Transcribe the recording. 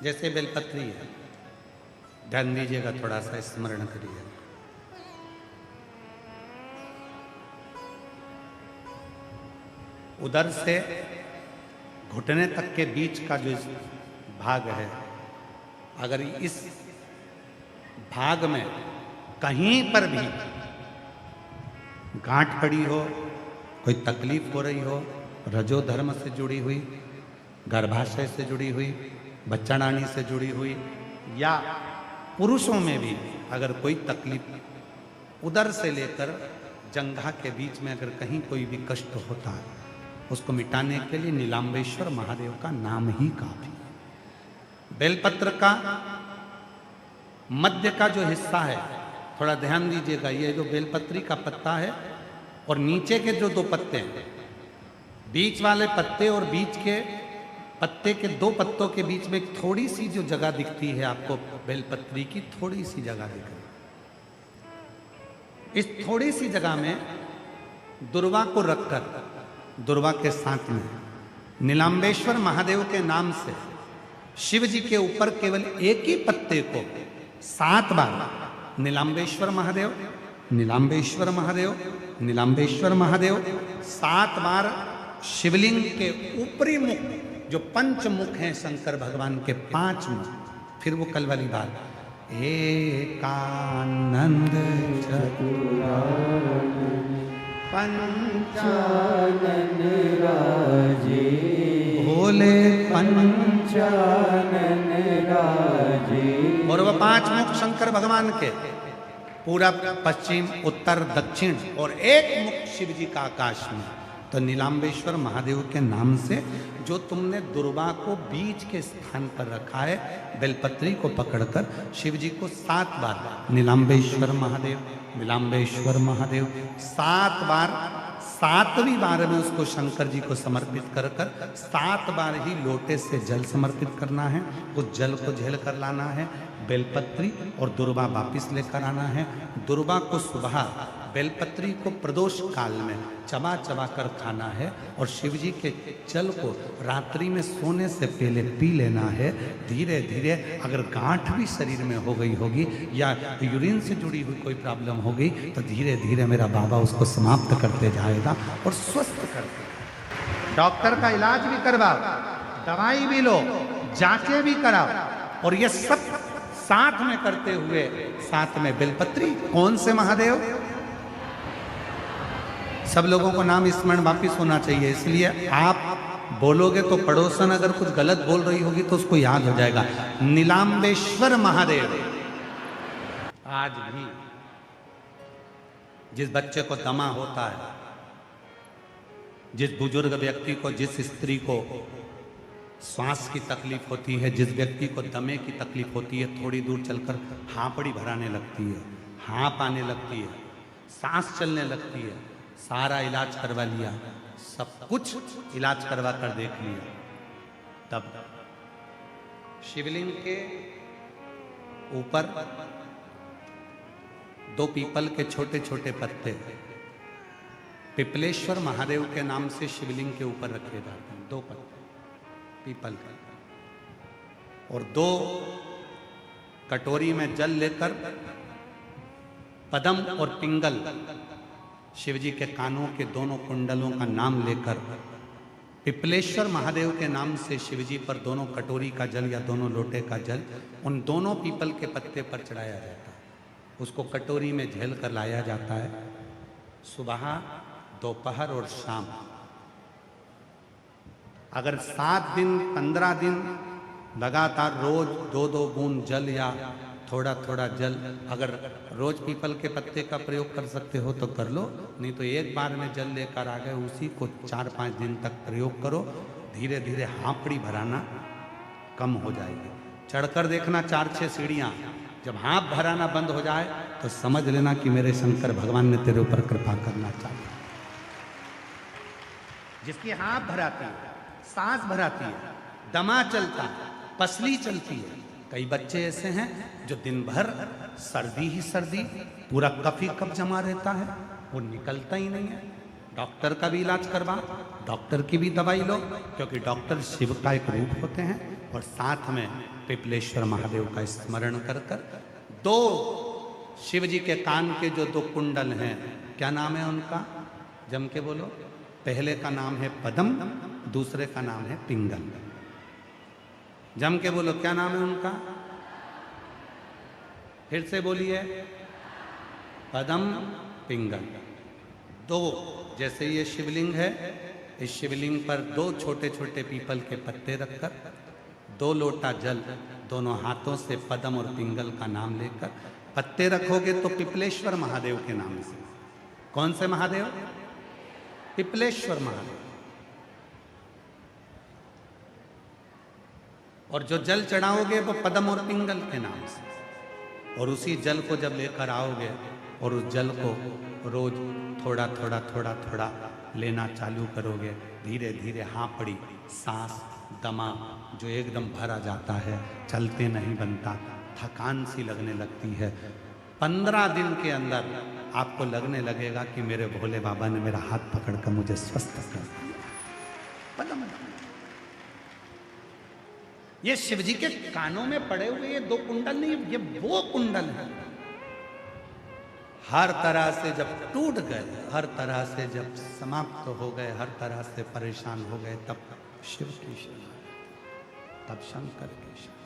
जैसे बेलपत्री है, ध्यान दीजिएगा, थोड़ा सा स्मरण करिए। उधर से घुटने तक के बीच का जो भाग है, अगर इस भाग में कहीं पर भी गांठ पड़ी हो, कोई तकलीफ हो रही हो, रजो धर्म से जुड़ी हुई, गर्भाशय से जुड़ी हुई, बच्चाडानी से जुड़ी हुई, या पुरुषों में भी अगर कोई तकलीफ उधर से लेकर जंघा के बीच में अगर कहीं कोई भी कष्ट होता है, उसको मिटाने के लिए नीलांबेश्वर महादेव का नाम ही काफी है। बेलपत्र का मध्य का जो हिस्सा है, थोड़ा ध्यान दीजिएगा, ये जो बेलपत्री का पत्ता है और नीचे के जो दो पत्ते हैं, बीच वाले पत्ते और बीच के पत्ते के दो पत्तों के बीच में थोड़ी सी जो जगह दिखती है आपको, बेलपत्री की थोड़ी सी जगह दिख रही है। इस थोड़ी सी जगह में दुर्वा को रखकर, दुर्वा के साथ में नीलांबेश्वर महादेव के नाम से शिव जी के ऊपर केवल एक ही पत्ते को 7 बार नीलांबेश्वर महादेव, नीलांबेश्वर महादेव, नीलांबेश्वर महादेव 7 बार शिवलिंग के ऊपरी मुख, जो पंच मुख हैं शंकर भगवान के 5 मुख, फिर वो कल वाली बात, एकानंद चतुरानन पंचानन राजे, भोले पंचानन राजे। और वह 5 मुख शंकर भगवान के, पूरब, पश्चिम, उत्तर, दक्षिण, और एक मुख शिव जी का आकाश में। तो नीलांबेश्वर महादेव के नाम से जो तुमने दुर्वा को बीच के स्थान पर रखा है, बेलपत्री को पकड़कर शिव जी को 7 बार नीलांबेश्वर महादेव, नीलांबेश्वर महादेव 7 बार, 7वीं बार में उसको शंकर जी को समर्पित कर कर 7 बार ही लोटे से जल समर्पित करना है। उस जल को झेल कर लाना है, बेलपत्री और दुर्वा वापिस लेकर आना है। दुर्वा को सुबह, बेलपत्री को प्रदोष काल में चबा चबा कर खाना है, और शिव जी के जल को रात्रि में सोने से पहले पी लेना है। धीरे धीरे अगर गांठ भी शरीर में हो गई होगी या यूरिन से जुड़ी हुई कोई प्रॉब्लम हो गई, तो धीरे धीरे मेरा बाबा उसको समाप्त करते जाएगा और स्वस्थ करते। डॉक्टर का इलाज भी करवाओ, दवाई भी लो, जांचें भी कराओ, और ये सब साथ में करते हुए साथ में बेलपत्री। कौन से महादेव? सब लोगों को नाम स्मरण वापिस होना चाहिए, इसलिए आप बोलोगे तो पड़ोसन अगर कुछ गलत बोल रही होगी तो उसको याद हो जाएगा। नीलांबेश्वर महादेव। आज भी जिस बच्चे को दमा होता है, जिस बुजुर्ग व्यक्ति को, जिस स्त्री को श्वास की तकलीफ होती है, जिस व्यक्ति को दमे की तकलीफ होती है, थोड़ी दूर चलकर हांपड़ी भराने लगती है, हाँप आने लगती है, सांस चलने लगती है, सारा इलाज करवा लिया, सब कुछ इलाज करवा कर देख लिया, तब शिवलिंग के ऊपर 2 पीपल के छोटे छोटे पत्ते पिपलेश्वर महादेव के नाम से शिवलिंग के ऊपर रखे जाते हैं। 2 पत्ते पीपल का, और 2 कटोरी में जल लेकर पदम और पिंगल, शिवजी के कानों के दोनों कुंडलों का नाम लेकर पिपलेश्वर महादेव के नाम से शिवजी पर दोनों कटोरी का जल या दोनों लोटे का जल उन दोनों पीपल के पत्ते पर चढ़ाया जाता है। उसको कटोरी में झेल कर लाया जाता है, सुबह, दोपहर और शाम। अगर 7 दिन 15 दिन लगातार रोज 2-2 बूंद जल या थोड़ा थोड़ा जल, अगर रोज पीपल के पत्ते का प्रयोग कर सकते हो तो कर लो, नहीं तो एक बार में जल लेकर आ गए, उसी को 4-5 दिन तक प्रयोग करो। धीरे धीरे हाँपड़ी भराना कम हो जाएगी। चढ़कर देखना 4-6 सीढ़ियाँ, जब हाँप भराना बंद हो जाए तो समझ लेना कि मेरे शंकर भगवान ने तेरे ऊपर कृपा करना चाहिए। जिसकी हाँप भराती है, सांस भराती है, दमा चलता है, पसली चलती है। कई बच्चे ऐसे हैं जो दिन भर सर्दी ही सर्दी, पूरा कफ ही कफ जमा रहता है, वो निकलता ही नहीं है। डॉक्टर का भी इलाज करवा, डॉक्टर की भी दवाई लो, क्योंकि डॉक्टर शिव का एक रूप होते हैं, और साथ में पिपलेश्वर महादेव का स्मरण कर कर दो शिव जी के कान के जो दो कुंडल हैं, क्या नाम है उनका? जम के बोलो। पहले का नाम है पदम, दूसरे का नाम है पिंगल। जम के बोलो, क्या नाम है उनका? फिर से बोलिए, पदम पिंगल। दो, जैसे ये शिवलिंग है, इस शिवलिंग पर दो छोटे छोटे पीपल के पत्ते रखकर 2 लोटा जल दोनों हाथों से पदम और पिंगल का नाम लेकर पत्ते रखोगे तो पिपलेश्वर महादेव के नाम से। कौन से महादेव? पिपलेश्वर महादेव। और जो जल चढ़ाओगे वो पदम और पिंगल के नाम से। और उसी जल को जब लेकर आओगे और उस जल को रोज थोड़ा थोड़ा थोड़ा थोड़ा लेना चालू करोगे, धीरे धीरे हांपड़ी, सांस, दमा जो एकदम भरा जाता है, चलते नहीं बनता, थकान सी लगने लगती है। 15 दिन के अंदर आपको लगने लगेगा कि मेरे भोले बाबा ने मेरा हाथ पकड़कर मुझे स्वस्थ कर दिया। ये शिव जी के कानों में पड़े हुए ये 2 कुंडल नहीं, ये वो कुंडल है। हर तरह से जब टूट गए, हर तरह से जब समाप्त हो गए, हर तरह से परेशान हो गए, तब शिव की शरण, तब शंकर की शरण।